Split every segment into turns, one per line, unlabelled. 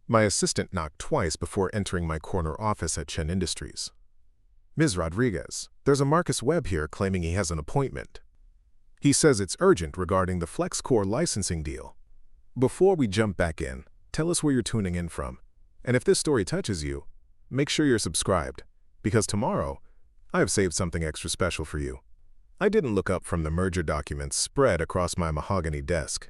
My assistant knocked twice before entering my corner office at Chen Industries. "Ms. Rodriguez, there's a Marcus Webb here claiming he has an appointment. He says it's urgent regarding the FlexCore licensing deal." Before we jump back in, tell us where you're tuning in from. And if this story touches you, make sure you're subscribed, because tomorrow, I have saved something extra special for you. I didn't look up from the merger documents spread across my mahogany desk.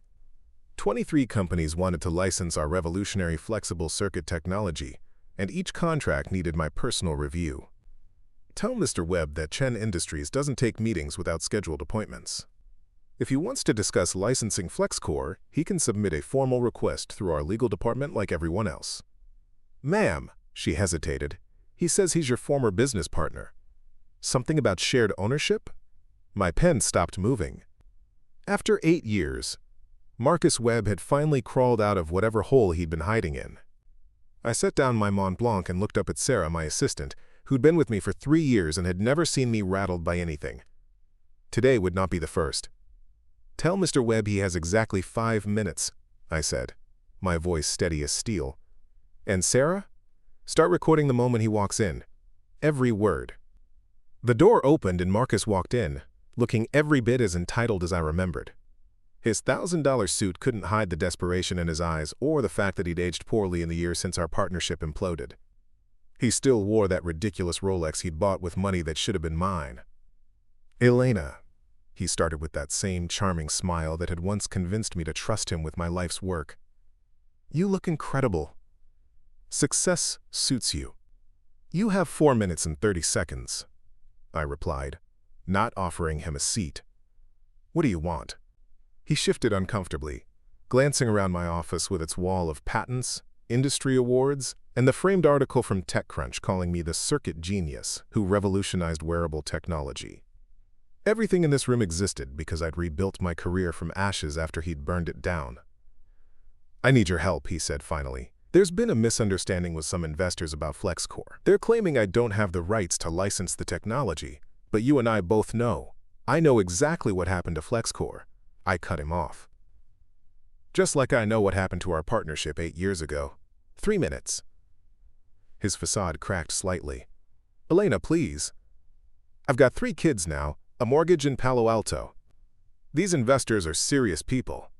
23 companies wanted to license our revolutionary flexible circuit technology, and each contract needed my personal review. Tell Mr. Webb that Chen Industries doesn't take meetings without scheduled appointments. If he wants to discuss licensing FlexCore, he can submit a formal request through our legal department like everyone else. "Ma'am," she hesitated, "he says he's your former business partner. Something about shared ownership?" My pen stopped moving. After 8 years, Marcus Webb had finally crawled out of whatever hole he'd been hiding in. I set down my Mont Blanc and looked up at Sarah, my assistant, who'd been with me for 3 years and had never seen me rattled by anything. Today would not be the first. "Tell Mr. Webb he has exactly 5 minutes, I said, my voice steady as steel. "And Sarah? Start recording the moment he walks in. Every word." The door opened and Marcus walked in, looking every bit as entitled as I remembered. His $1,000 suit couldn't hide the desperation in his eyes or the fact that he'd aged poorly in the years since our partnership imploded. He still wore that ridiculous Rolex he'd bought with money that should have been mine. "Elena," he started with that same charming smile that had once convinced me to trust him with my life's work. "You look incredible. Success suits you. You have 4 minutes and 30 seconds, I replied, not offering him a seat. "What do you want?" He shifted uncomfortably, glancing around my office with its wall of patents, industry awards, and the framed article from TechCrunch calling me the circuit genius who revolutionized wearable technology. Everything in this room existed because I'd rebuilt my career from ashes after he'd burned it down. "I need your help," he said finally. "There's been a misunderstanding with some investors about FlexCore. They're claiming I don't have the rights to license the technology, but you and I both know. I know exactly what happened to FlexCore. I cut him off. Just like I know what happened to our partnership 8 years ago. 3 minutes. His facade cracked slightly. "Elena, please. I've got 3 kids now, a mortgage in Palo Alto. These investors are serious people.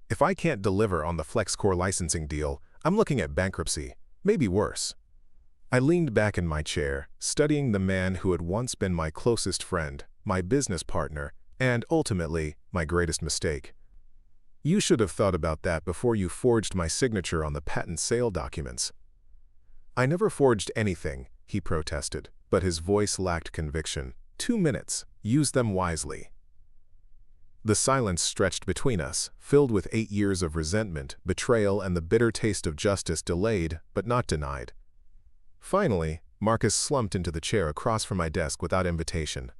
If I can't deliver on the FlexCore licensing deal, I'm looking at bankruptcy, maybe worse." I leaned back in my chair, studying the man who had once been my closest friend, my business partner, and ultimately, my greatest mistake. "You should have thought about that before you forged my signature on the patent sale documents." "I never forged anything," he protested, but his voice lacked conviction. 2 minutes. Use them wisely." The silence stretched between us, filled with 8 years of resentment, betrayal, and the bitter taste of justice delayed, but not denied. Finally, Marcus slumped into the chair across from my desk without invitation.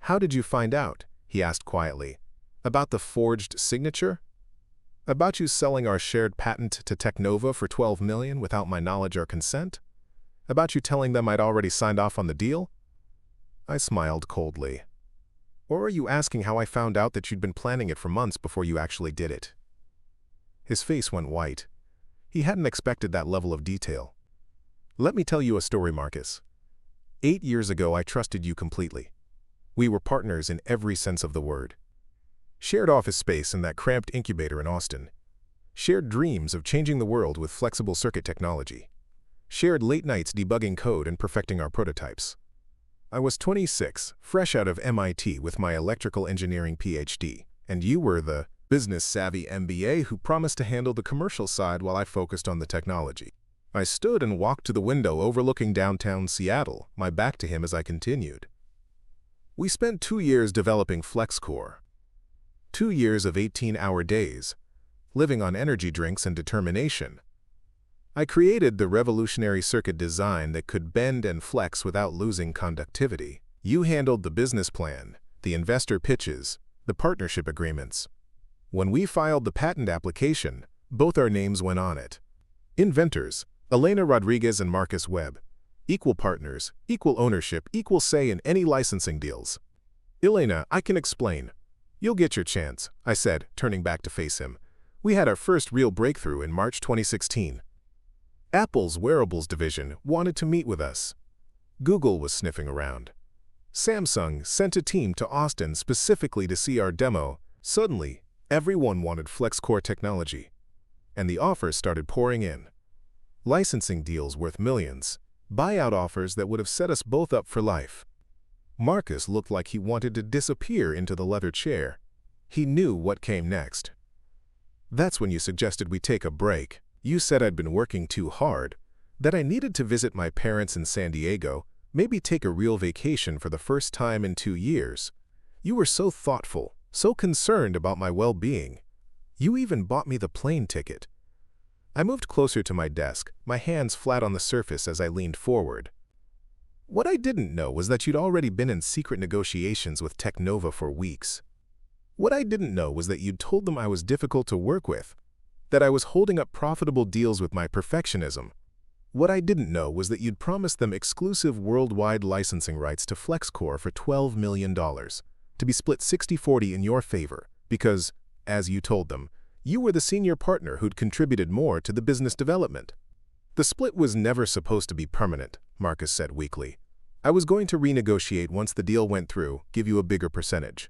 "How did you find out?" he asked quietly. "About the forged signature? About you selling our shared patent to Technova for $12 million without my knowledge or consent? About you telling them I'd already signed off on the deal?" I smiled coldly. "Or are you asking how I found out that you'd been planning it for months before you actually did it?" His face went white. He hadn't expected that level of detail. "Let me tell you a story, Marcus. 8 years ago, I trusted you completely. We were partners in every sense of the word. Shared office space in that cramped incubator in Austin. Shared dreams of changing the world with flexible circuit technology. Shared late nights debugging code and perfecting our prototypes. I was 26, fresh out of MIT with my electrical engineering PhD, and you were the business-savvy MBA who promised to handle the commercial side while I focused on the technology." I stood and walked to the window overlooking downtown Seattle, my back to him as I continued. "We spent 2 years developing FlexCore. 2 years of 18-hour days, living on energy drinks and determination. I created the revolutionary circuit design that could bend and flex without losing conductivity. You handled the business plan, the investor pitches, the partnership agreements. When we filed the patent application, both our names went on it. Inventors, Elena Rodriguez and Marcus Webb. Equal partners, equal ownership, equal say in any licensing deals. Elena, I can explain. You'll get your chance, I said, turning back to face him. We had our first real breakthrough in March 2016. Apple's wearables division wanted to meet with us. Google was sniffing around. Samsung sent a team to Austin specifically to see our demo. Suddenly, everyone wanted FlexCore technology, and the offers started pouring in. Licensing deals worth millions, buyout offers that would have set us both up for life. Marcus looked like he wanted to disappear into the leather chair. He knew what came next. That's when you suggested we take a break. You said I'd been working too hard, that I needed to visit my parents in San Diego, maybe take a real vacation for the first time in 2 years. You were so thoughtful, so concerned about my well-being. You even bought me the plane ticket. I moved closer to my desk, my hands flat on the surface as I leaned forward. What I didn't know was that you'd already been in secret negotiations with Teknova for weeks. What I didn't know was that you'd told them I was difficult to work with, that I was holding up profitable deals with my perfectionism. What I didn't know was that you'd promised them exclusive worldwide licensing rights to FlexCore for $12 million, to be split 60-40 in your favor, because, as you told them, you were the senior partner who'd contributed more to the business development. The split was never supposed to be permanent, Marcus said weakly. I was going to renegotiate once the deal went through, give you a bigger percentage.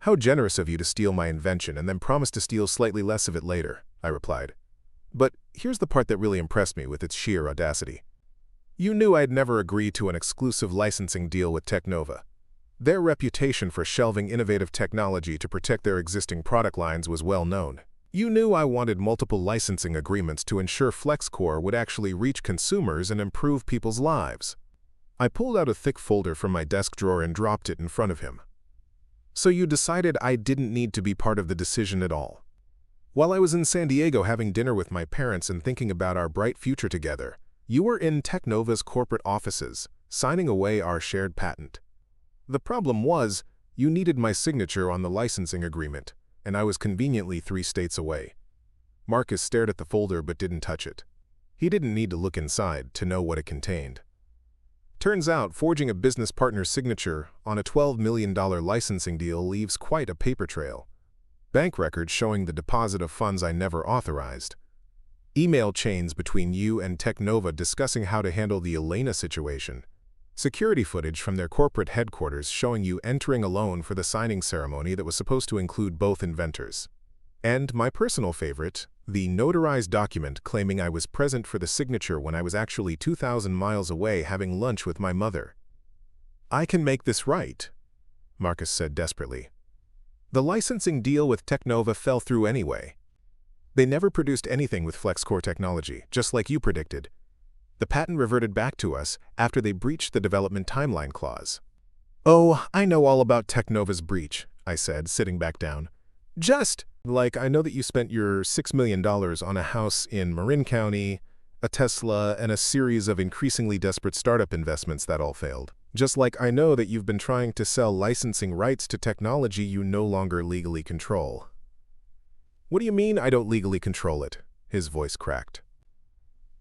How generous of you to steal my invention and then promise to steal slightly less of it later, I replied. But here's the part that really impressed me with its sheer audacity. You knew I'd never agree to an exclusive licensing deal with Teknova. Their reputation for shelving innovative technology to protect their existing product lines was well known. You knew I wanted multiple licensing agreements to ensure FlexCore would actually reach consumers and improve people's lives. I pulled out a thick folder from my desk drawer and dropped it in front of him. So you decided I didn't need to be part of the decision at all. While I was in San Diego having dinner with my parents and thinking about our bright future together, you were in Teknova's corporate offices, signing away our shared patent. The problem was, you needed my signature on the licensing agreement, and I was conveniently 3 states away. Marcus stared at the folder but didn't touch it. He didn't need to look inside to know what it contained. Turns out, forging a business partner's signature on a $12 million licensing deal leaves quite a paper trail. Bank records showing the deposit of funds I never authorized. Email chains between you and Teknova discussing how to handle the Elena situation. Security footage from their corporate headquarters showing you entering a loan for the signing ceremony that was supposed to include both inventors. And my personal favorite, the notarized document claiming I was present for the signature when I was actually 2,000 miles away having lunch with my mother. I can make this right, Marcus said desperately. The licensing deal with Teknova fell through anyway. They never produced anything with FlexCore technology, just like you predicted. The patent reverted back to us after they breached the development timeline clause. Oh, I know all about Teknova's breach, I said, sitting back down. Just like I know that you spent your $6 million on a house in Marin County, a Tesla, and a series of increasingly desperate startup investments that all failed. Just like I know that you've been trying to sell licensing rights to technology you no longer legally control. What do you mean I don't legally control it? His voice cracked.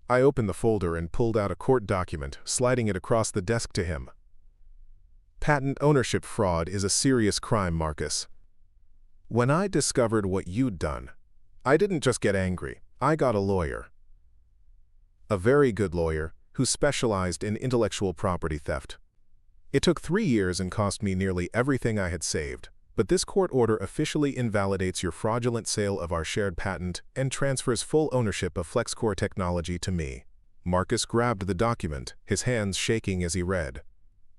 I opened the folder and pulled out a court document, sliding it across the desk to him. Patent ownership fraud is a serious crime, Marcus. When I discovered what you'd done, I didn't just get angry. I got a lawyer. A very good lawyer who specialized in intellectual property theft. It took 3 years and cost me nearly everything I had saved, but this court order officially invalidates your fraudulent sale of our shared patent and transfers full ownership of FlexCore technology to me. Marcus grabbed the document, his hands shaking as he read.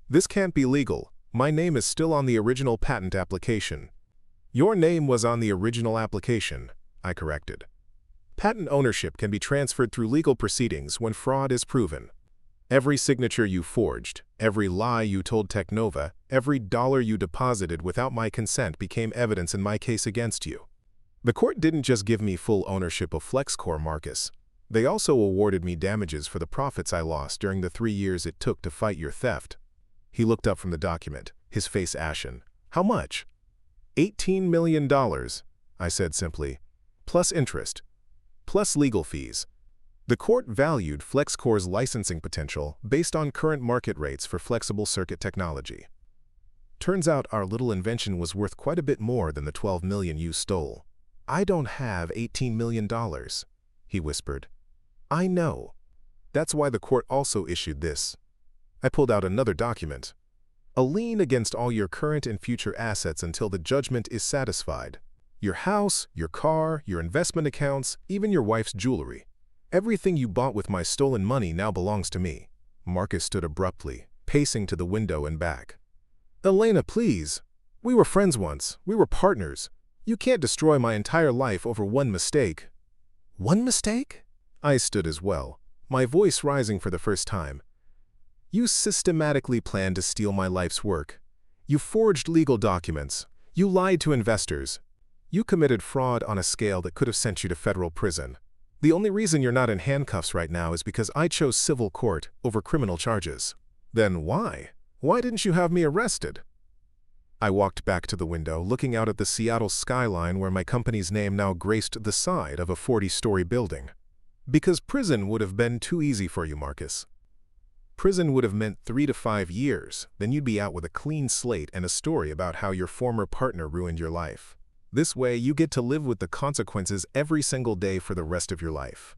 This can't be legal. My name is still on the original patent application. Your name was on the original application, I corrected. Patent ownership can be transferred through legal proceedings when fraud is proven. Every signature you forged, every lie you told Teknova, every dollar you deposited without my consent became evidence in my case against you. The court didn't just give me full ownership of FlexCore, Marcus. They also awarded me damages for the profits I lost during the 3 years it took to fight your theft. He looked up from the document, his face ashen. How much? $18 million, I said simply, plus interest, plus legal fees. The court valued FlexCore's licensing potential based on current market rates for flexible circuit technology. Turns out our little invention was worth quite a bit more than the $12 million you stole. I don't have $18 million, he whispered. I know. That's why the court also issued this. I pulled out another document. A lien against all your current and future assets until the judgment is satisfied. Your house, your car, your investment accounts, even your wife's jewelry. Everything you bought with my stolen money now belongs to me. Marcus stood abruptly, pacing to the window and back. Elena, please. We were friends once. We were partners. You can't destroy my entire life over one mistake. One mistake? I stood as well, my voice rising for the first time. You systematically planned to steal my life's work. You forged legal documents. You lied to investors. You committed fraud on a scale that could have sent you to federal prison. The only reason you're not in handcuffs right now is because I chose civil court over criminal charges. Then why? Why didn't you have me arrested? I walked back to the window, looking out at the Seattle skyline where my company's name now graced the side of a 40-story building. Because prison would have been too easy for you, Marcus. Prison would have meant 3 to 5 years, then you'd be out with a clean slate and a story about how your former partner ruined your life. This way, you get to live with the consequences every single day for the rest of your life.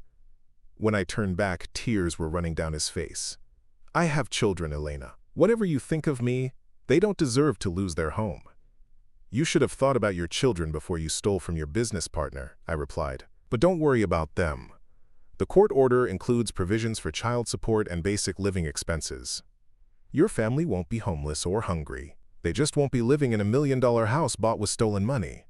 When I turned back, tears were running down his face. I have children, Elena. Whatever you think of me, they don't deserve to lose their home. You should have thought about your children before you stole from your business partner, I replied. But don't worry about them. The court order includes provisions for child support and basic living expenses. Your family won't be homeless or hungry. They just won't be living in $1 million house bought with stolen money.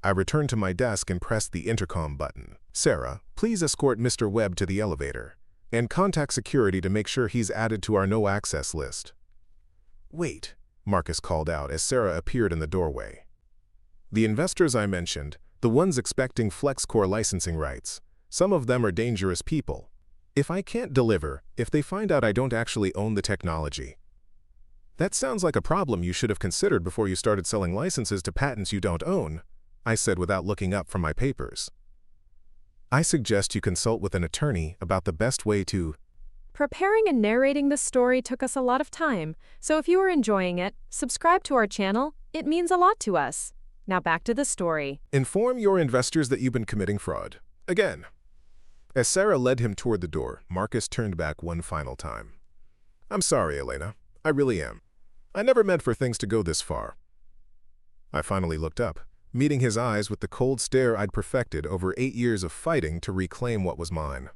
I returned to my desk and pressed the intercom button. Sarah, please escort Mr. Webb to the elevator, and contact security to make sure he's added to our no-access list. Wait, Marcus called out as Sarah appeared in the doorway. The investors I mentioned, the ones expecting FlexCore licensing rights, some of them are dangerous people. If I can't deliver, if they find out I don't actually own the technology. That sounds like a problem you should have considered before you started selling licenses to patents you don't own, I said without looking up from my papers. I suggest you consult with an attorney about the best way to...
Preparing and narrating this story took us a lot of time, so if you are enjoying it, subscribe to our channel. It means a lot to us. Now back to the story.
Inform your investors that you've been committing fraud. Again. As Sarah led him toward the door, Marcus turned back one final time. I'm sorry, Elena. I really am. I never meant for things to go this far. I finally looked up, meeting his eyes with the cold stare I'd perfected over 8 years of fighting to reclaim what was mine.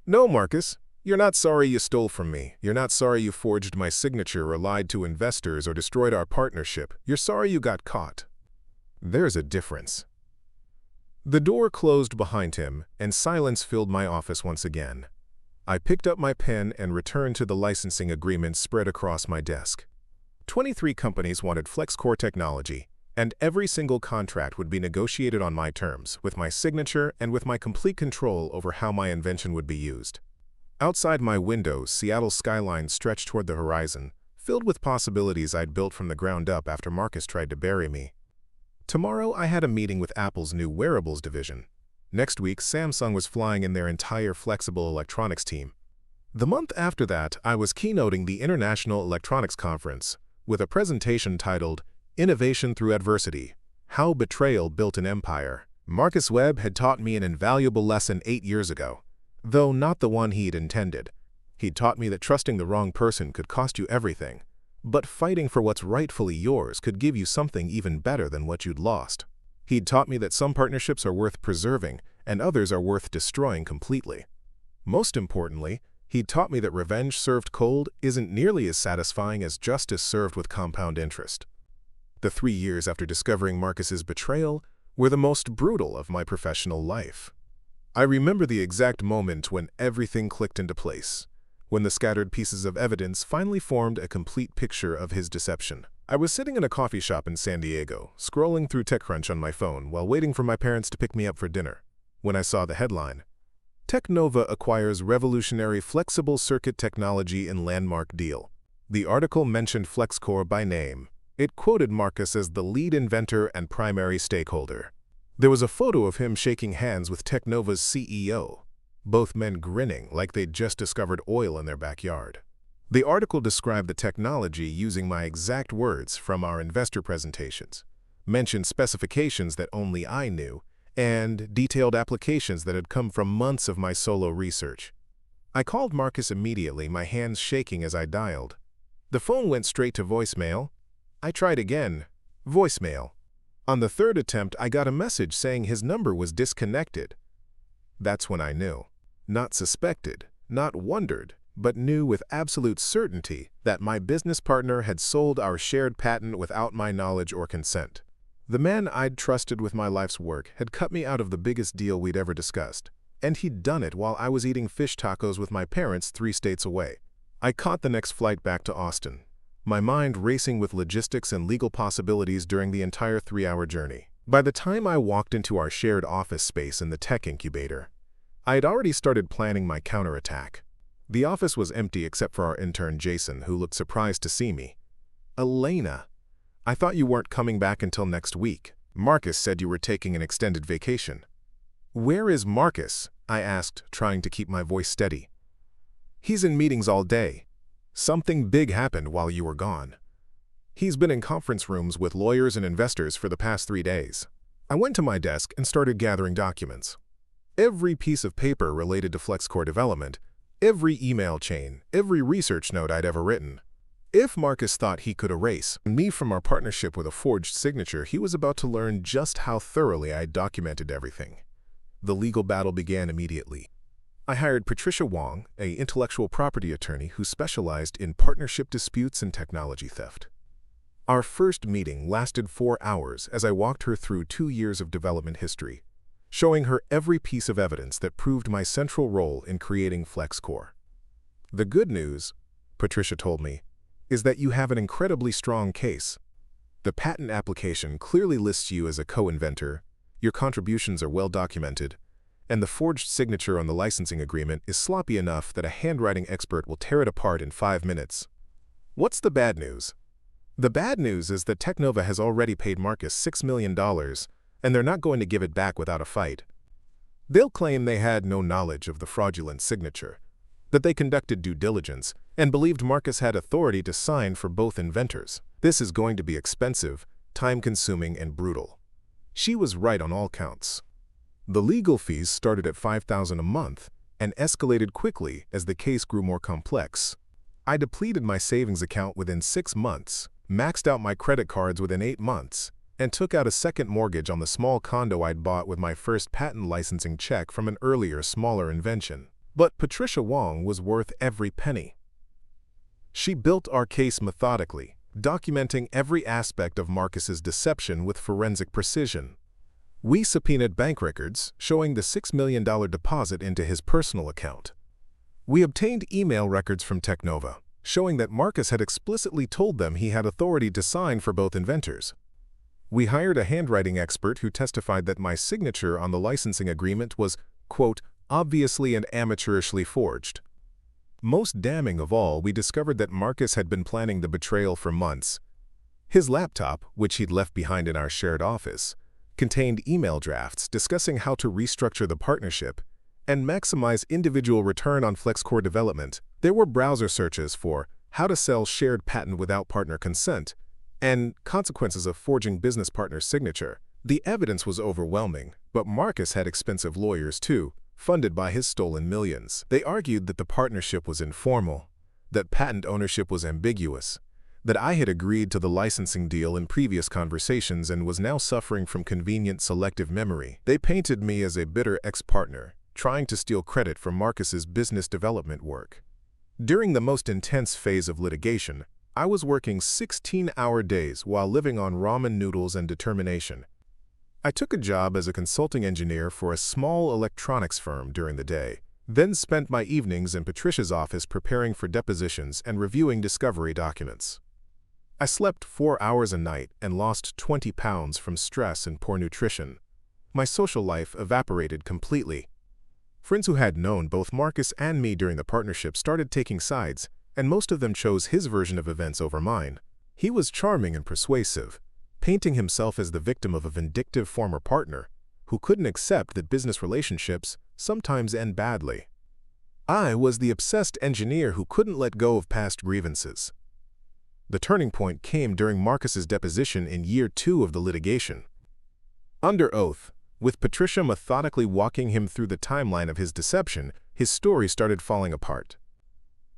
No, Marcus. You're not sorry you stole from me. You're not sorry you forged my signature or lied to investors or destroyed our partnership. You're sorry you got caught. There's a difference. The door closed behind him, and silence filled my office once again. I picked up my pen and returned to the licensing agreement spread across my desk. 23 companies wanted FlexCore technology, and every single contract would be negotiated on my terms, with my signature and with my complete control over how my invention would be used. Outside my window, Seattle's skyline stretched toward the horizon, filled with possibilities I'd built from the ground up after Marcus tried to bury me. Tomorrow, I had a meeting with Apple's new wearables division. Next week, Samsung was flying in their entire flexible electronics team. The month after that, I was keynoting the International Electronics Conference with a presentation titled Innovation Through Adversity: How Betrayal Built an Empire. Marcus Webb had taught me an invaluable lesson 8 years ago, though not the one he'd intended. He'd taught me that trusting the wrong person could cost you everything, but fighting for what's rightfully yours could give you something even better than what you'd lost. He'd taught me that some partnerships are worth preserving and others are worth destroying completely. Most importantly, he'd taught me that revenge served cold isn't nearly as satisfying as justice served with compound interest. The 3 years after discovering Marcus's betrayal were the most brutal of my professional life. I remember the exact moment when everything clicked into place, when the scattered pieces of evidence finally formed a complete picture of his deception. I was sitting in a coffee shop in San Diego, scrolling through TechCrunch on my phone while waiting for my parents to pick me up for dinner, when I saw the headline, Teknova acquires revolutionary flexible circuit technology in landmark deal. The article mentioned FlexCore by name. It quoted Marcus as the lead inventor and primary stakeholder. There was a photo of him shaking hands with Teknova's CEO, both men grinning like they'd just discovered oil in their backyard. The article described the technology using my exact words from our investor presentations, mentioned specifications that only I knew, and detailed applications that had come from months of my solo research. I called Marcus immediately, my hands shaking as I dialed. The phone went straight to voicemail. I tried again. Voicemail. On the third attempt, I got a message saying his number was disconnected. That's when I knew. Not suspected, not wondered, but knew with absolute certainty that my business partner had sold our shared patent without my knowledge or consent. The man I'd trusted with my life's work had cut me out of the biggest deal we'd ever discussed, and he'd done it while I was eating fish tacos with my parents 3 states away. I caught the next flight back to Austin, my mind racing with logistics and legal possibilities during the entire 3-hour journey. By the time I walked into our shared office space in the tech incubator, I had already started planning my counterattack. The office was empty except for our intern Jason, who looked surprised to see me. "Elena, I thought you weren't coming back until next week. Marcus said you were taking an extended vacation." "Where is Marcus?" I asked, trying to keep my voice steady. "He's in meetings all day. Something big happened while you were gone. He's been in conference rooms with lawyers and investors for the past 3 days." I went to my desk and started gathering documents. Every piece of paper related to FlexCore development, every email chain, every research note I'd ever written. If Marcus thought he could erase me from our partnership with a forged signature, he was about to learn just how thoroughly I'd documented everything. The legal battle began immediately. I hired Patricia Wong, an intellectual property attorney who specialized in partnership disputes and technology theft. Our first meeting lasted 4 hours as I walked her through 2 years of development history, showing her every piece of evidence that proved my central role in creating FlexCore. "The good news," Patricia told me, "is that you have an incredibly strong case. The patent application clearly lists you as a co-inventor, your contributions are well documented, and the forged signature on the licensing agreement is sloppy enough that a handwriting expert will tear it apart in 5 minutes. What's the bad news?" "The bad news is that Teknova has already paid Marcus $6 million, and they're not going to give it back without a fight. They'll claim they had no knowledge of the fraudulent signature, that they conducted due diligence, and believed Marcus had authority to sign for both inventors. This is going to be expensive, time-consuming, and brutal." She was right on all counts. The legal fees started at $5,000 a month and escalated quickly as the case grew more complex. I depleted my savings account within 6 months, maxed out my credit cards within 8 months, and took out a second mortgage on the small condo I'd bought with my first patent licensing check from an earlier, smaller invention. But Patricia Wong was worth every penny. She built our case methodically, documenting every aspect of Marcus's deception with forensic precision. We subpoenaed bank records showing the $6 million deposit into his personal account. We obtained email records from Teknova, showing that Marcus had explicitly told them he had authority to sign for both inventors. We hired a handwriting expert who testified that my signature on the licensing agreement was, quote, "obviously and amateurishly forged." Most damning of all, we discovered that Marcus had been planning the betrayal for months. His laptop, which he'd left behind in our shared office, contained email drafts discussing how to restructure the partnership and maximize individual return on FlexCore development. There were browser searches for how to sell shared patent without partner consent and consequences of forging business partner's signature. The evidence was overwhelming, but Marcus had expensive lawyers too, funded by his stolen millions. They argued that the partnership was informal, that patent ownership was ambiguous, that I had agreed to the licensing deal in previous conversations and was now suffering from convenient selective memory. They painted me as a bitter ex-partner, trying to steal credit for Marcus's business development work. During the most intense phase of litigation, I was working 16-hour days while living on ramen noodles and determination. I took a job as a consulting engineer for a small electronics firm during the day, then spent my evenings in Patricia's office preparing for depositions and reviewing discovery documents. I slept 4 hours a night and lost 20 pounds from stress and poor nutrition. My social life evaporated completely. Friends who had known both Marcus and me during the partnership started taking sides, and most of them chose his version of events over mine. He was charming and persuasive, painting himself as the victim of a vindictive former partner who couldn't accept that business relationships sometimes end badly. I was the obsessed engineer who couldn't let go of past grievances. The turning point came during Marcus's deposition in year 2 of the litigation. Under oath, with Patricia methodically walking him through the timeline of his deception, his story started falling apart.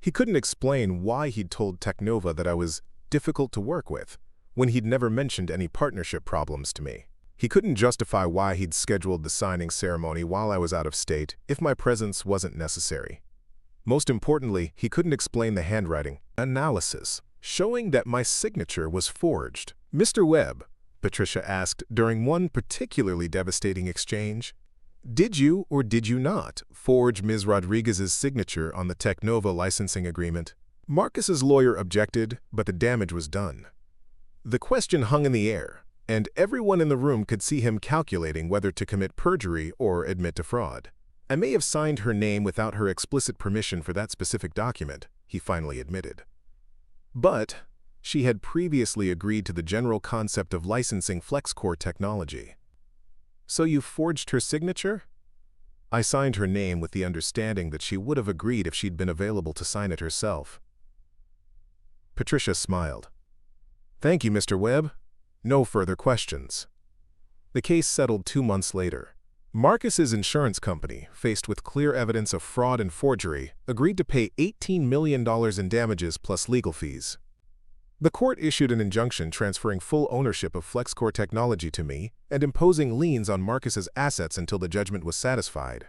He couldn't explain why he'd told Teknova that I was difficult to work with, when he'd never mentioned any partnership problems to me. He couldn't justify why he'd scheduled the signing ceremony while I was out of state if my presence wasn't necessary. Most importantly, he couldn't explain the handwriting analysis, showing that my signature was forged. "Mr. Webb," Patricia asked during one particularly devastating exchange, "did you or did you not forge Ms. Rodriguez's signature on the Teknova licensing agreement?" Marcus's lawyer objected, but the damage was done. The question hung in the air, and everyone in the room could see him calculating whether to commit perjury or admit to fraud. "I may have signed her name without her explicit permission for that specific document," he finally admitted. But she had previously agreed to the general concept of licensing FlexCore technology. "So you forged her signature?" "I signed her name with the understanding that she would have agreed if she'd been available to sign it herself." Patricia smiled. "Thank you, Mr. Webb. No further questions." The case settled 2 months later. Marcus's insurance company, faced with clear evidence of fraud and forgery, agreed to pay $18 million in damages plus legal fees. The court issued an injunction transferring full ownership of FlexCore technology to me and imposing liens on Marcus's assets until the judgment was satisfied.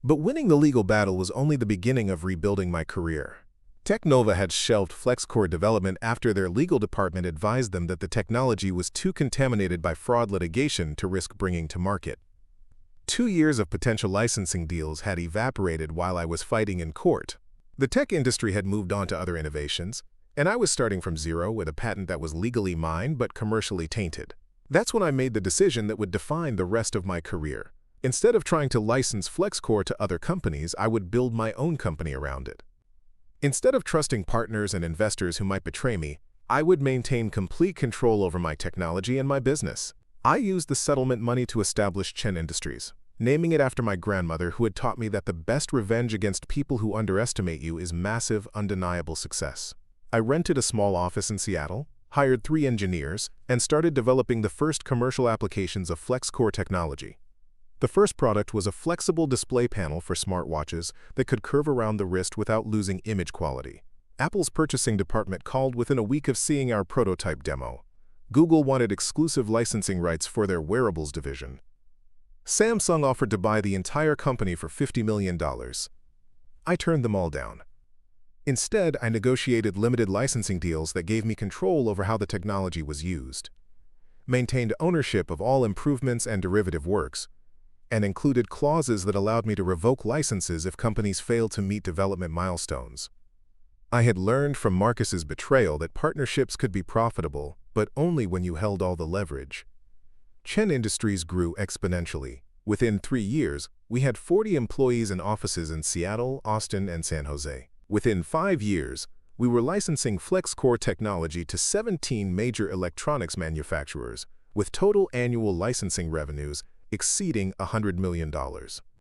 But winning the legal battle was only the beginning of rebuilding my career. Teknova had shelved FlexCore development after their legal department advised them that the technology was too contaminated by fraud litigation to risk bringing to market. 2 years of potential licensing deals had evaporated while I was fighting in court. The tech industry had moved on to other innovations, and I was starting from zero with a patent that was legally mine but commercially tainted. That's when I made the decision that would define the rest of my career. Instead of trying to license FlexCore to other companies, I would build my own company around it. Instead of trusting partners and investors who might betray me, I would maintain complete control over my technology and my business. I used the settlement money to establish Chen Industries, naming it after my grandmother who had taught me that the best revenge against people who underestimate you is massive, undeniable success. I rented a small office in Seattle, hired 3 engineers, and started developing the first commercial applications of FlexCore technology. The first product was a flexible display panel for smartwatches that could curve around the wrist without losing image quality. Apple's purchasing department called within a week of seeing our prototype demo. Google wanted exclusive licensing rights for their wearables division. Samsung offered to buy the entire company for $50 million. I turned them all down. Instead, I negotiated limited licensing deals that gave me control over how the technology was used, maintained ownership of all improvements and derivative works, and included clauses that allowed me to revoke licenses if companies failed to meet development milestones. I had learned from Marcus's betrayal that partnerships could be profitable, but only when you held all the leverage. Chen Industries grew exponentially. Within 3 years, we had 40 employees in offices in Seattle, Austin, and San Jose. Within 5 years, we were licensing FlexCore technology to 17 major electronics manufacturers, with total annual licensing revenues exceeding $100 million.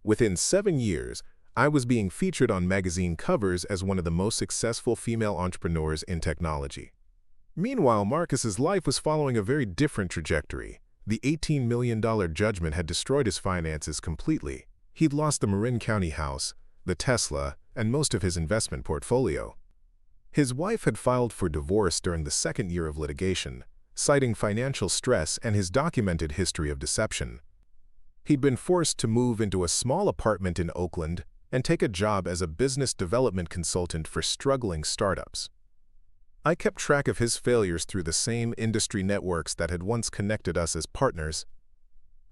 Within 7 years, I was being featured on magazine covers as one of the most successful female entrepreneurs in technology. Meanwhile, Marcus's life was following a very different trajectory. The $18 million judgment had destroyed his finances completely. He'd lost the Marin County house, the Tesla, and most of his investment portfolio. His wife had filed for divorce during the 2nd year of litigation, citing financial stress and his documented history of deception. He'd been forced to move into a small apartment in Oakland and take a job as a business development consultant for struggling startups. I kept track of his failures through the same industry networks that had once connected us as partners.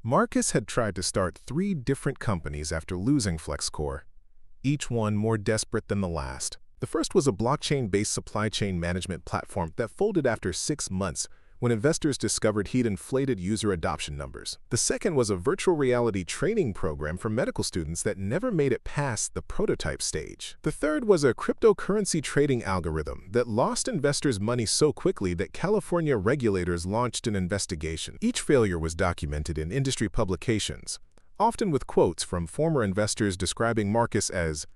Marcus had tried to start 3 different companies after losing FlexCore, each one more desperate than the last. The first was a blockchain-based supply chain management platform that folded after 6 months when investors discovered he'd inflated user adoption numbers. The second was a virtual reality training program for medical students that never made it past the prototype stage. The third was a cryptocurrency trading algorithm that lost investors' money so quickly that California regulators launched an investigation. Each failure was documented in industry publications, often with quotes from former investors describing Marcus as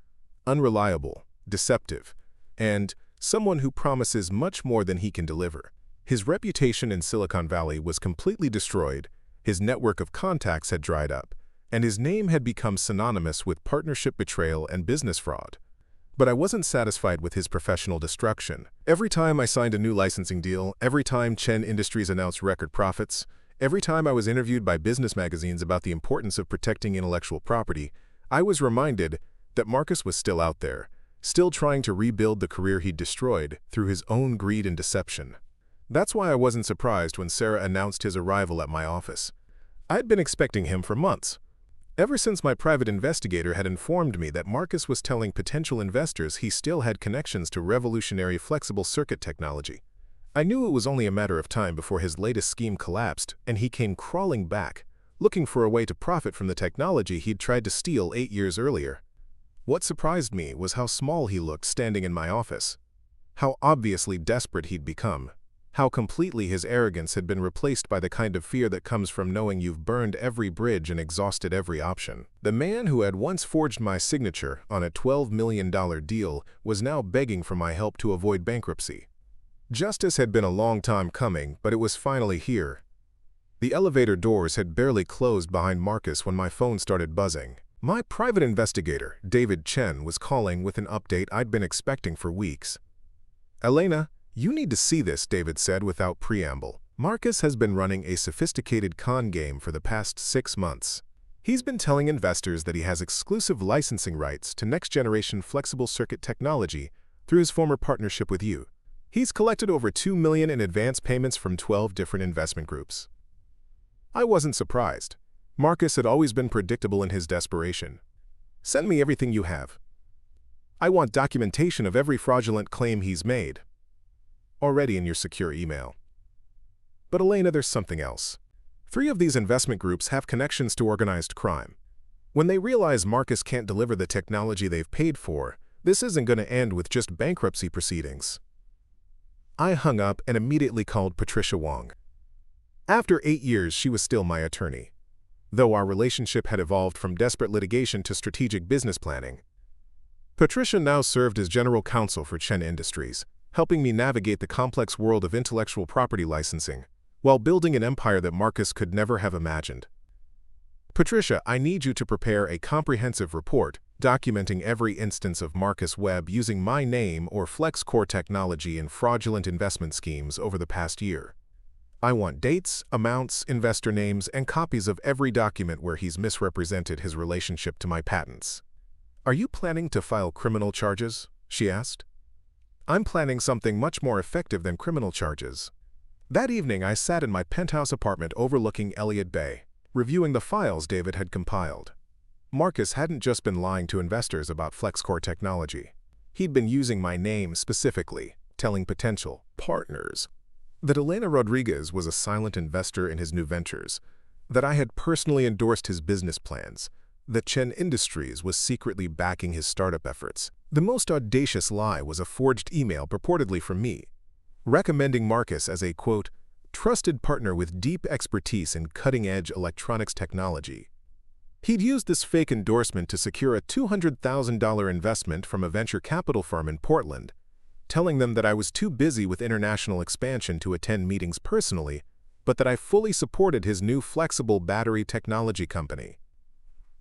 unreliable, deceptive, and someone who promises much more than he can deliver. His reputation in Silicon Valley was completely destroyed, his network of contacts had dried up, and his name had become synonymous with partnership betrayal and business fraud. But I wasn't satisfied with his professional destruction. Every time I signed a new licensing deal, every time Chen Industries announced record profits, every time I was interviewed by business magazines about the importance of protecting intellectual property, I was reminded that Marcus was still out there, still trying to rebuild the career he'd destroyed through his own greed and deception. That's why I wasn't surprised when Sarah announced his arrival at my office. I'd been expecting him for months. Ever since my private investigator had informed me that Marcus was telling potential investors he still had connections to revolutionary flexible circuit technology. I knew it was only a matter of time before his latest scheme collapsed and he came crawling back, looking for a way to profit from the technology he'd tried to steal 8 years earlier. What surprised me was how small he looked standing in my office, how obviously desperate he'd become, how completely his arrogance had been replaced by the kind of fear that comes from knowing you've burned every bridge and exhausted every option. The man who had once forged my signature on a $12 million deal was now begging for my help to avoid bankruptcy. Justice had been a long time coming, but it was finally here. The elevator doors had barely closed behind Marcus when my phone started buzzing. My private investigator, David Chen, was calling with an update I'd been expecting for weeks. "Elena, you need to see this," David said without preamble. "Marcus has been running a sophisticated con game for the past 6 months. He's been telling investors that he has exclusive licensing rights to next-generation flexible circuit technology through his former partnership with you. He's collected over $2 million in advance payments from 12 different investment groups." I wasn't surprised. Marcus had always been predictable in his desperation. "Send me everything you have. I want documentation of every fraudulent claim he's made." Already in your secure email. But Elena, there's something else. 3 of these investment groups have connections to organized crime. When they realize Marcus can't deliver the technology they've paid for, this isn't going to end with just bankruptcy proceedings. I hung up and immediately called Patricia Wong. After 8 years, she was still my attorney. Though our relationship had evolved from desperate litigation to strategic business planning. Patricia now served as general counsel for Chen Industries, helping me navigate the complex world of intellectual property licensing, while building an empire that Marcus could never have imagined. "Patricia, I need you to prepare a comprehensive report documenting every instance of Marcus Webb using my name or FlexCore technology in fraudulent investment schemes over the past year. I want dates, amounts, investor names, and copies of every document where he's misrepresented his relationship to my patents." "Are you planning to file criminal charges?" she asked. "I'm planning something much more effective than criminal charges." That evening, I sat in my penthouse apartment overlooking Elliott Bay, reviewing the files David had compiled. Marcus hadn't just been lying to investors about FlexCore technology. He'd been using my name specifically, telling potential partners that Elena Rodriguez was a silent investor in his new ventures, that I had personally endorsed his business plans, that Chen Industries was secretly backing his startup efforts. The most audacious lie was a forged email purportedly from me, recommending Marcus as a, quote, trusted partner with deep expertise in cutting-edge electronics technology. He'd used this fake endorsement to secure a $200,000 investment from a venture capital firm in Portland, telling them that I was too busy with international expansion to attend meetings personally, but that I fully supported his new flexible battery technology company.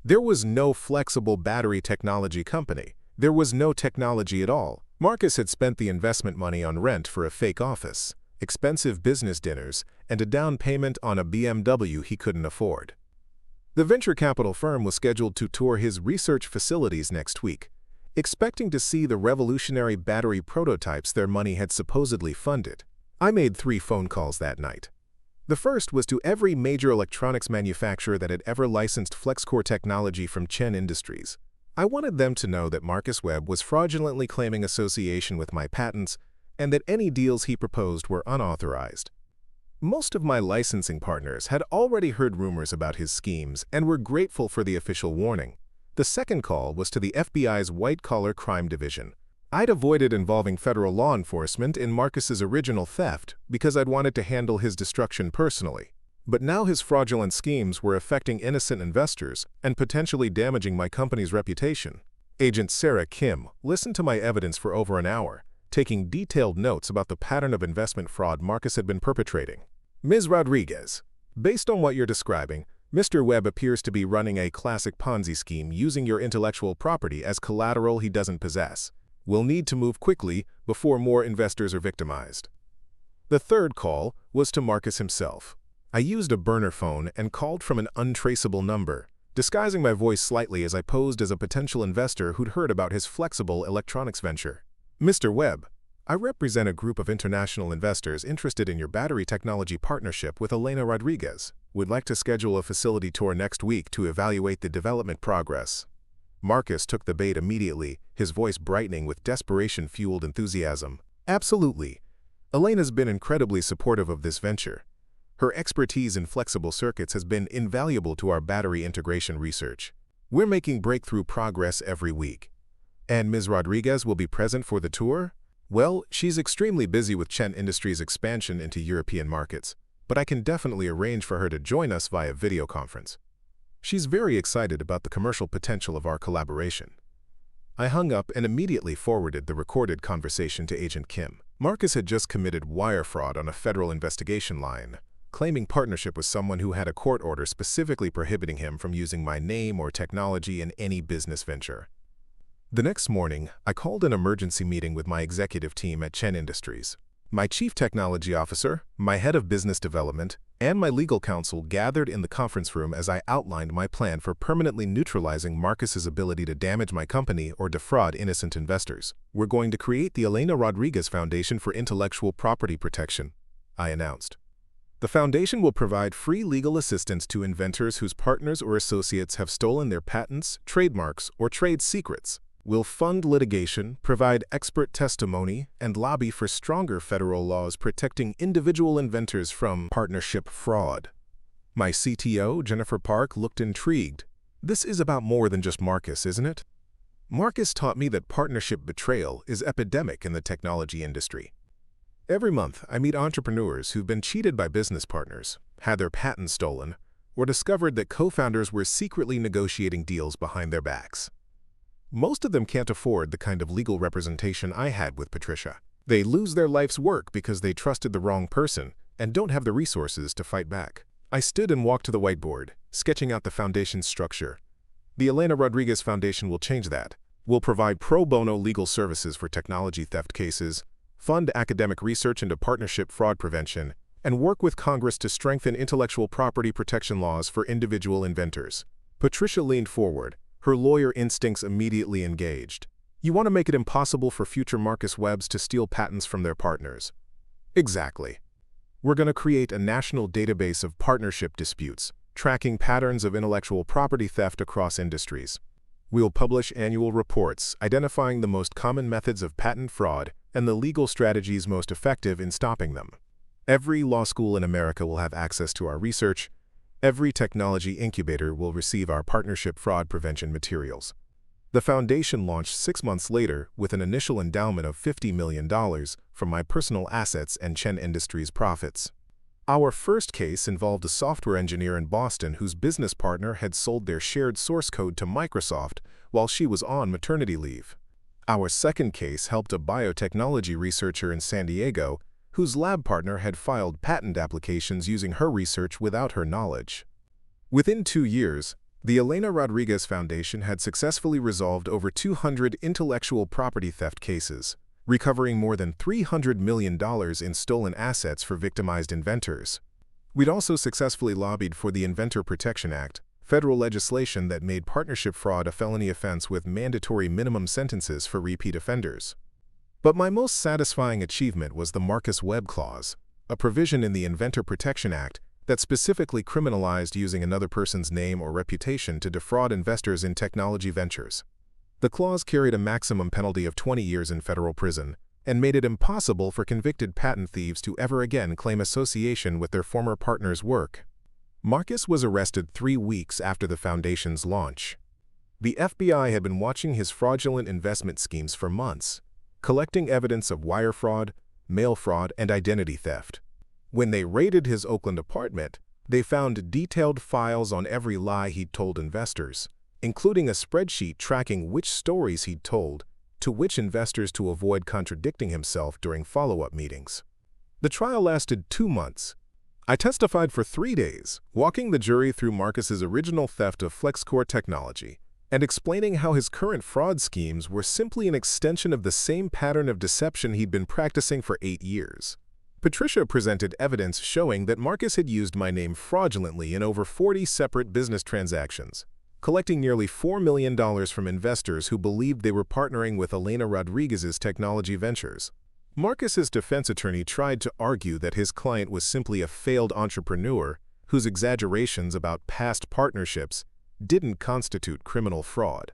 There was no flexible battery technology company. There was no technology at all. Marcus had spent the investment money on rent for a fake office, expensive business dinners, and a down payment on a BMW he couldn't afford. The venture capital firm was scheduled to tour his research facilities next week, expecting to see the revolutionary battery prototypes their money had supposedly funded. I made 3 phone calls that night. The first was to every major electronics manufacturer that had ever licensed FlexCore technology from Chen Industries. I wanted them to know that Marcus Webb was fraudulently claiming association with my patents and that any deals he proposed were unauthorized. Most of my licensing partners had already heard rumors about his schemes and were grateful for the official warning. The second call was to the FBI's white-collar crime division. I'd avoided involving federal law enforcement in Marcus's original theft because I'd wanted to handle his destruction personally. But now his fraudulent schemes were affecting innocent investors and potentially damaging my company's reputation. Agent Sarah Kim listened to my evidence for over an hour, taking detailed notes about the pattern of investment fraud Marcus had been perpetrating. "Ms. Rodriguez, based on what you're describing, Mr. Webb appears to be running a classic Ponzi scheme using your intellectual property as collateral he doesn't possess. We'll need to move quickly before more investors are victimized. The third call was to Marcus himself. I used a burner phone and called from an untraceable number, disguising my voice slightly as I posed as a potential investor who'd heard about his flexible electronics venture. Mr. Webb, I represent a group of international investors interested in your battery technology partnership with Elena Rodriguez. Would like to schedule a facility tour next week to evaluate the development progress. Marcus took the bait immediately, his voice brightening with desperation-fueled enthusiasm. Absolutely. Elena's been incredibly supportive of this venture. Her expertise in flexible circuits has been invaluable to our battery integration research. We're making breakthrough progress every week. And Ms. Rodriguez will be present for the tour? Well, she's extremely busy with Chen Industries' expansion into European markets, but I can definitely arrange for her to join us via video conference. She's very excited about the commercial potential of our collaboration. I hung up and immediately forwarded the recorded conversation to Agent Kim. Marcus had just committed wire fraud on a federal investigation line, claiming partnership with someone who had a court order specifically prohibiting him from using my name or technology in any business venture. The next morning, I called an emergency meeting with my executive team at Chen Industries. My chief technology officer, my head of business development, and my legal counsel gathered in the conference room as I outlined my plan for permanently neutralizing Marcus's ability to damage my company or defraud innocent investors. We're going to create the Elena Rodriguez Foundation for Intellectual Property Protection, I announced. The foundation will provide free legal assistance to inventors whose partners or associates have stolen their patents, trademarks, or trade secrets. We'll fund litigation, provide expert testimony, and lobby for stronger federal laws protecting individual inventors from partnership fraud. My CTO, Jennifer Park, looked intrigued. This is about more than just Marcus, isn't it? Marcus taught me that partnership betrayal is epidemic in the technology industry. Every month, I meet entrepreneurs who've been cheated by business partners, had their patents stolen, or discovered that co-founders were secretly negotiating deals behind their backs. Most of them can't afford the kind of legal representation I had with Patricia. They lose their life's work because they trusted the wrong person and don't have the resources to fight back. I stood and walked to the whiteboard, sketching out the foundation's structure. The Elena Rodriguez Foundation will change that. We'll provide pro bono legal services for technology theft cases, fund academic research into partnership fraud prevention, and work with Congress to strengthen intellectual property protection laws for individual inventors. Patricia leaned forward, her lawyer instincts immediately engaged. You want to make it impossible for future Marcus Webbs to steal patents from their partners. Exactly. We're going to create a national database of partnership disputes, tracking patterns of intellectual property theft across industries. We'll publish annual reports identifying the most common methods of patent fraud and the legal strategies most effective in stopping them. Every law school in America will have access to our research. Every technology incubator will receive our partnership fraud prevention materials. The foundation launched 6 months later with an initial endowment of $50 million from my personal assets and Chen Industries profits. Our first case involved a software engineer in Boston whose business partner had sold their shared source code to Microsoft while she was on maternity leave. Our second case helped a biotechnology researcher in San Diego whose lab partner had filed patent applications using her research without her knowledge. Within 2 years, the Elena Rodriguez Foundation had successfully resolved over 200 intellectual property theft cases, recovering more than $300 million in stolen assets for victimized inventors. We'd also successfully lobbied for the Inventor Protection Act, federal legislation that made partnership fraud a felony offense with mandatory minimum sentences for repeat offenders. But my most satisfying achievement was the Marcus Webb Clause, a provision in the Inventor Protection Act that specifically criminalized using another person's name or reputation to defraud investors in technology ventures. The clause carried a maximum penalty of 20 years in federal prison and made it impossible for convicted patent thieves to ever again claim association with their former partner's work. Marcus was arrested 3 weeks after the foundation's launch. The FBI had been watching his fraudulent investment schemes for months, collecting evidence of wire fraud, mail fraud, and identity theft. When they raided his Oakland apartment, they found detailed files on every lie he'd told investors, including a spreadsheet tracking which stories he'd told to which investors to avoid contradicting himself during follow-up meetings. The trial lasted 2 months. I testified for 3 days, walking the jury through Marcus's original theft of FlexCore technology and explaining how his current fraud schemes were simply an extension of the same pattern of deception he'd been practicing for 8 years. Patricia presented evidence showing that Marcus had used my name fraudulently in over 40 separate business transactions, collecting nearly $4 million from investors who believed they were partnering with Elena Rodriguez's technology ventures. Marcus's defense attorney tried to argue that his client was simply a failed entrepreneur whose exaggerations about past partnerships didn't constitute criminal fraud.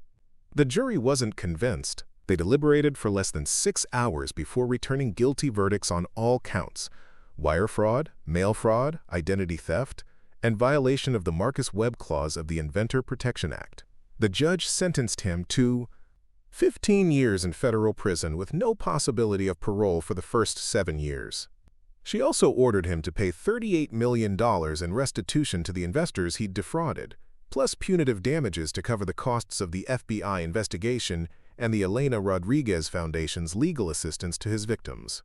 The jury wasn't convinced. They deliberated for less than 6 hours before returning guilty verdicts on all counts: wire fraud, mail fraud, identity theft, and violation of the Marcus Webb clause of the Inventor Protection Act. The judge sentenced him to 15 years in federal prison with no possibility of parole for the first 7 years. She also ordered him to pay $38 million in restitution to the investors he'd defrauded, plus punitive damages to cover the costs of the FBI investigation and the Elena Rodriguez Foundation's legal assistance to his victims.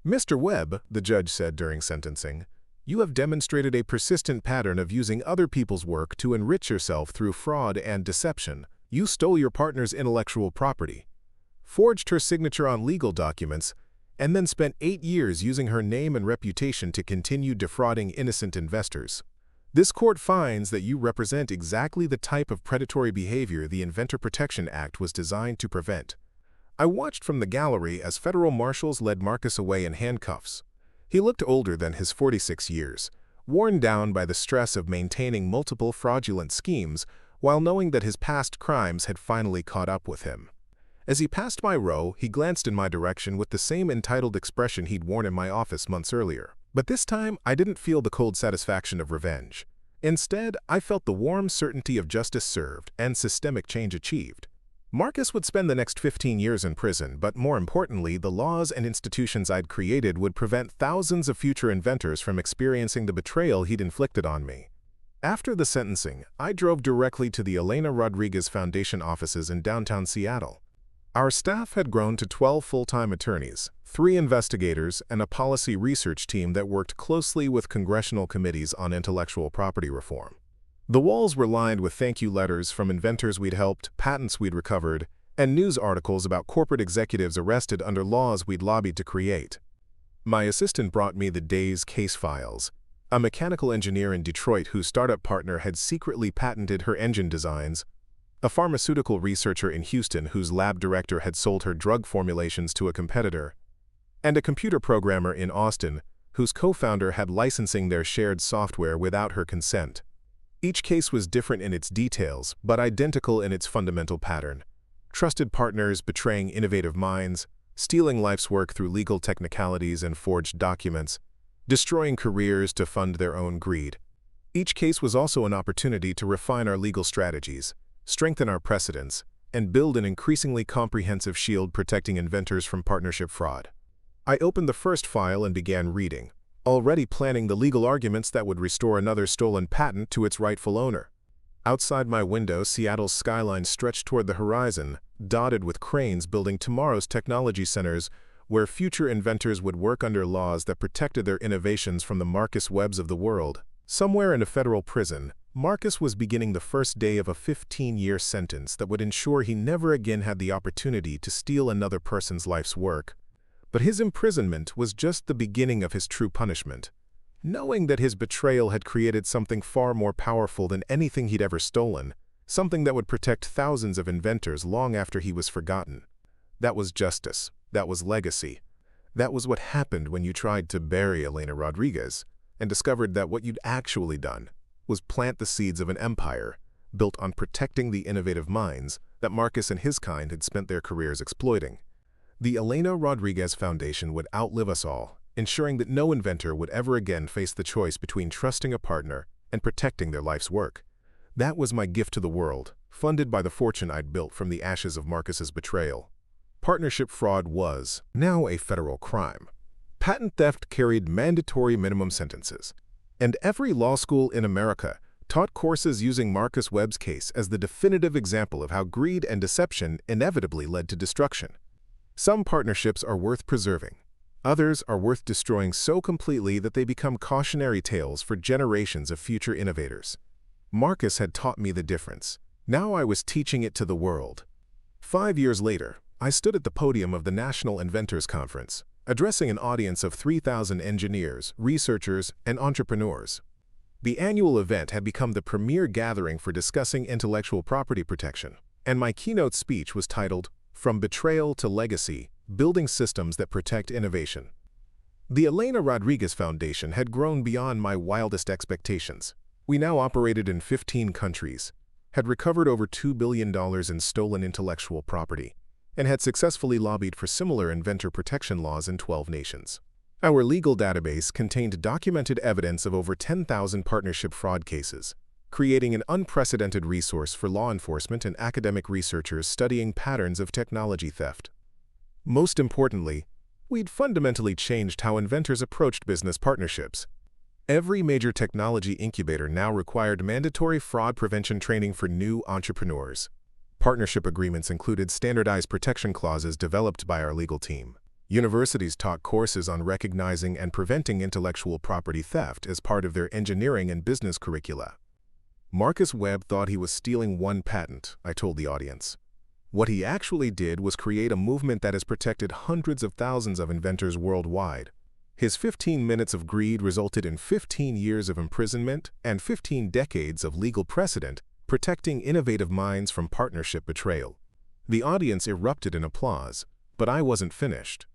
"Mr. Webb," the judge said during sentencing, "you have demonstrated a persistent pattern of using other people's work to enrich yourself through fraud and deception. You stole your partner's intellectual property, forged her signature on legal documents, and then spent 8 years using her name and reputation to continue defrauding innocent investors. This court finds that you represent exactly the type of predatory behavior the Inventor Protection Act was designed to prevent." I watched from the gallery as federal marshals led Marcus away in handcuffs. He looked older than his 46 years, worn down by the stress of maintaining multiple fraudulent schemes while knowing that his past crimes had finally caught up with him. As he passed my row, he glanced in my direction with the same entitled expression he'd worn in my office months earlier. But this time, I didn't feel the cold satisfaction of revenge. Instead, I felt the warm certainty of justice served and systemic change achieved. Marcus would spend the next 15 years in prison, but more importantly, the laws and institutions I'd created would prevent thousands of future inventors from experiencing the betrayal he'd inflicted on me. After the sentencing, I drove directly to the Elena Rodriguez Foundation offices in downtown Seattle. Our staff had grown to 12 full-time attorneys, 3 investigators, and a policy research team that worked closely with congressional committees on intellectual property reform. The walls were lined with thank you letters from inventors we'd helped, patents we'd recovered, and news articles about corporate executives arrested under laws we'd lobbied to create. My assistant brought me the day's case files. A mechanical engineer in Detroit whose startup partner had secretly patented her engine designs, a pharmaceutical researcher in Houston whose lab director had sold her drug formulations to a competitor, and a computer programmer in Austin whose co-founder had licensing their shared software without her consent. Each case was different in its details, but identical in its fundamental pattern: trusted partners betraying innovative minds, stealing life's work through legal technicalities and forged documents, destroying careers to fund their own greed. Each case was also an opportunity to refine our legal strategies, strengthen our precedents, and build an increasingly comprehensive shield protecting inventors from partnership fraud. I opened the first file and began reading, already planning the legal arguments that would restore another stolen patent to its rightful owner. Outside my window, Seattle's skyline stretched toward the horizon, dotted with cranes building tomorrow's technology centers where future inventors would work under laws that protected their innovations from the Marcus Webbs of the world. Somewhere in a federal prison, Marcus was beginning the first day of a 15-year sentence that would ensure he never again had the opportunity to steal another person's life's work. But his imprisonment was just the beginning of his true punishment. Knowing that his betrayal had created something far more powerful than anything he'd ever stolen, something that would protect thousands of inventors long after he was forgotten. That was justice. That was legacy. That was what happened when you tried to bury Elena Rodriguez and discovered that what you'd actually done was plant the seeds of an empire built on protecting the innovative minds that Marcus and his kind had spent their careers exploiting. The Elena Rodriguez Foundation would outlive us all, ensuring that no inventor would ever again face the choice between trusting a partner and protecting their life's work. That was my gift to the world, funded by the fortune I'd built from the ashes of Marcus's betrayal. Partnership fraud was now a federal crime. Patent theft carried mandatory minimum sentences, and every law school in America taught courses using Marcus Webb's case as the definitive example of how greed and deception inevitably led to destruction. Some partnerships are worth preserving. Others are worth destroying so completely that they become cautionary tales for generations of future innovators. Marcus had taught me the difference. Now I was teaching it to the world. 5 years later, I stood at the podium of the National Inventors Conference, addressing an audience of 3,000 engineers, researchers, and entrepreneurs. The annual event had become the premier gathering for discussing intellectual property protection, and my keynote speech was titled, "From Betrayal to Legacy, Building Systems That Protect Innovation." The Elena Rodriguez Foundation had grown beyond my wildest expectations. We now operated in 15 countries, had recovered over $2 billion in stolen intellectual property, and had successfully lobbied for similar inventor protection laws in 12 nations. Our legal database contained documented evidence of over 10,000 partnership fraud cases, creating an unprecedented resource for law enforcement and academic researchers studying patterns of technology theft. Most importantly, we'd fundamentally changed how inventors approached business partnerships. Every major technology incubator now required mandatory fraud prevention training for new entrepreneurs. Partnership agreements included standardized protection clauses developed by our legal team. Universities taught courses on recognizing and preventing intellectual property theft as part of their engineering and business curricula. Marcus Webb thought he was stealing one patent, I told the audience. What he actually did was create a movement that has protected hundreds of thousands of inventors worldwide. His 15 minutes of greed resulted in 15 years of imprisonment and 15 decades of legal precedent protecting innovative minds from partnership betrayal. The audience erupted in applause, but I wasn't finished.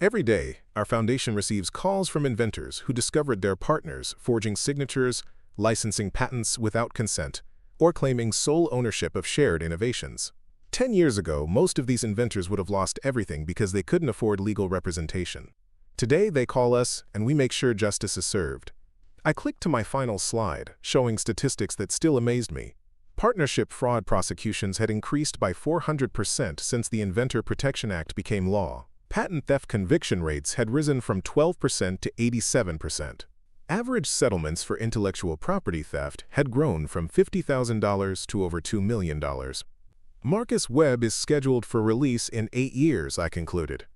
Every day, our foundation receives calls from inventors who discovered their partners forging signatures, licensing patents without consent, or claiming sole ownership of shared innovations. 10 years ago, most of these inventors would have lost everything because they couldn't afford legal representation. Today, they call us, and we make sure justice is served. I clicked to my final slide, showing statistics that still amazed me. Partnership fraud prosecutions had increased by 400% since the Inventor Protection Act became law. Patent theft conviction rates had risen from 12% to 87%. Average settlements for intellectual property theft had grown from $50,000 to over $2 million. Marcus Webb is scheduled for release in 8 years, I concluded.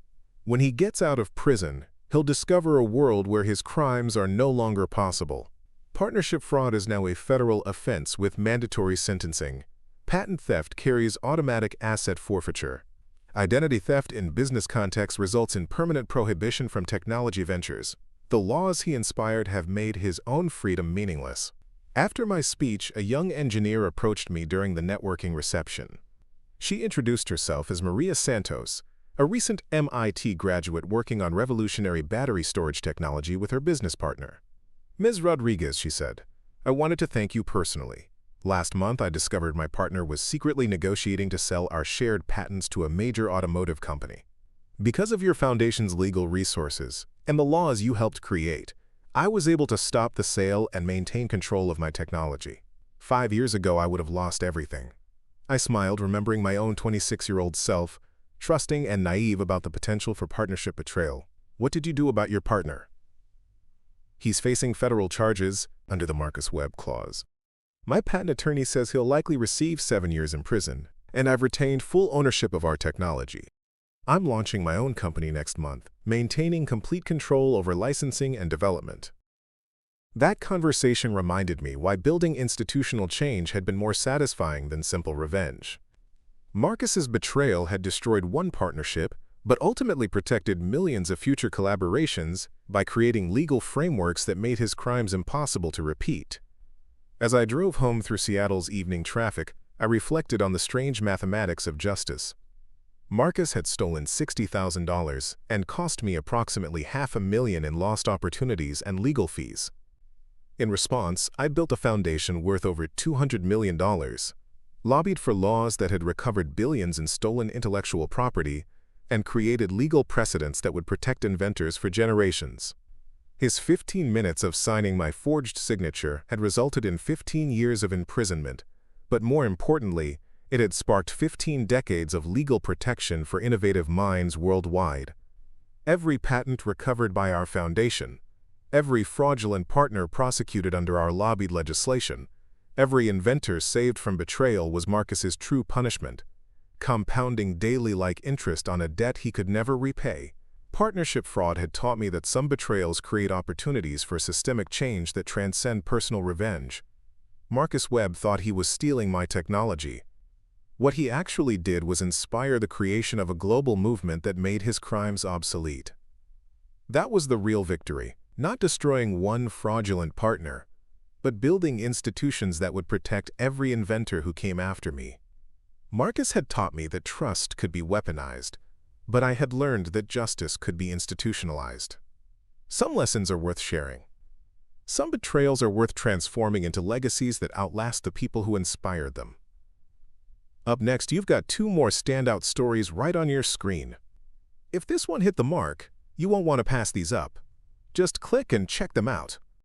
When he gets out of prison, he'll discover a world where his crimes are no longer possible. Partnership fraud is now a federal offense with mandatory sentencing. Patent theft carries automatic asset forfeiture. Identity theft in business contexts results in permanent prohibition from technology ventures. The laws he inspired have made his own freedom meaningless. After my speech, a young engineer approached me during the networking reception. She introduced herself as Maria Santos, a recent MIT graduate working on revolutionary battery storage technology with her business partner. "Ms. Rodriguez," she said, "I wanted to thank you personally. Last month, I discovered my partner was secretly negotiating to sell our shared patents to a major automotive company. Because of your foundation's legal resources and the laws you helped create, I was able to stop the sale and maintain control of my technology. 5 years ago, I would have lost everything." I smiled, remembering my own 26-year-old self, trusting and naive about the potential for partnership betrayal. "What did you do about your partner?" "He's facing federal charges under the Marcus Webb clause. My patent attorney says he'll likely receive 7 years in prison, and I've retained full ownership of our technology. I'm launching my own company next month, maintaining complete control over licensing and development." That conversation reminded me why building institutional change had been more satisfying than simple revenge. Marcus's betrayal had destroyed one partnership, but ultimately protected millions of future collaborations by creating legal frameworks that made his crimes impossible to repeat. As I drove home through Seattle's evening traffic, I reflected on the strange mathematics of justice. Marcus had stolen $60,000 and cost me approximately $500,000 in lost opportunities and legal fees. In response, I built a foundation worth over $200 million, lobbied for laws that had recovered billions in stolen intellectual property, and created legal precedents that would protect inventors for generations. His 15 minutes of signing my forged signature had resulted in 15 years of imprisonment, but more importantly, it had sparked 15 decades of legal protection for innovative minds worldwide. Every patent recovered by our foundation, every fraudulent partner prosecuted under our lobbied legislation, every inventor saved from betrayal was Marcus's true punishment, compounding daily like interest on a debt he could never repay. partnership fraud had taught me that some betrayals create opportunities for systemic change that transcend personal revenge. Marcus Webb thought he was stealing my technology. What he actually did was inspire the creation of a global movement that made his crimes obsolete. That was the real victory, not destroying one fraudulent partner, but building institutions that would protect every inventor who came after me. Marcus had taught me that trust could be weaponized, but I had learned that justice could be institutionalized. Some lessons are worth sharing. Some betrayals are worth transforming into legacies that outlast the people who inspired them. Up next, you've got two more standout stories right on your screen. If this one hit the mark, you won't want to pass these up. Just click and check them out.